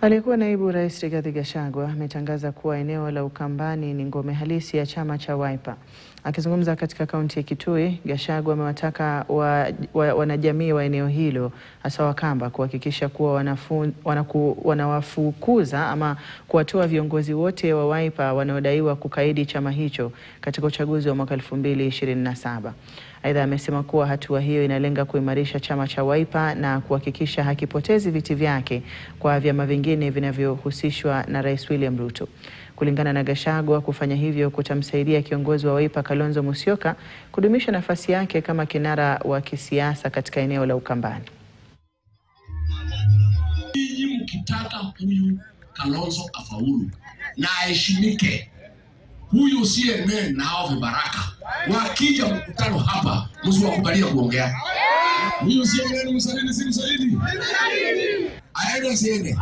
Aliyekuwa naibu rais Rigathi Gachagua ametangaza kuwa eneo la Ukambani ni ngome halisi ya chama cha Wiper. Akizungumza katika kaunti ya Kitui, Gachagua amewataka wanajamii wa eneo hilo hasa Wakamba kuhakikisha kuwa wanawafukuza ama kuwatoa viongozi wote wa Wiper wanaodaiwa kukaidi chama hicho katika uchaguzi wa mwaka 2027. Aidha, amesema kuwa hatua hiyo inalenga kuimarisha chama cha Wiper na kuhakikisha hakipotezi viti vyake kwa vyama vingine vinavyohusishwa na Rais William Ruto. Kulingana na Gachagua, kufanya hivyo kutamsaidia kiongozi wa Wiper Kalonzo Musyoka kudumisha nafasi yake kama kinara wa kisiasa katika eneo la Ukambani. Mkitaka huyu Kalonzo afaulu na aheshimike, huyu CNN na hao vibaraka wakija mkutano hapa msiwakubalia kuongea. Huyu CNN msalini si msalini. Aende CNN.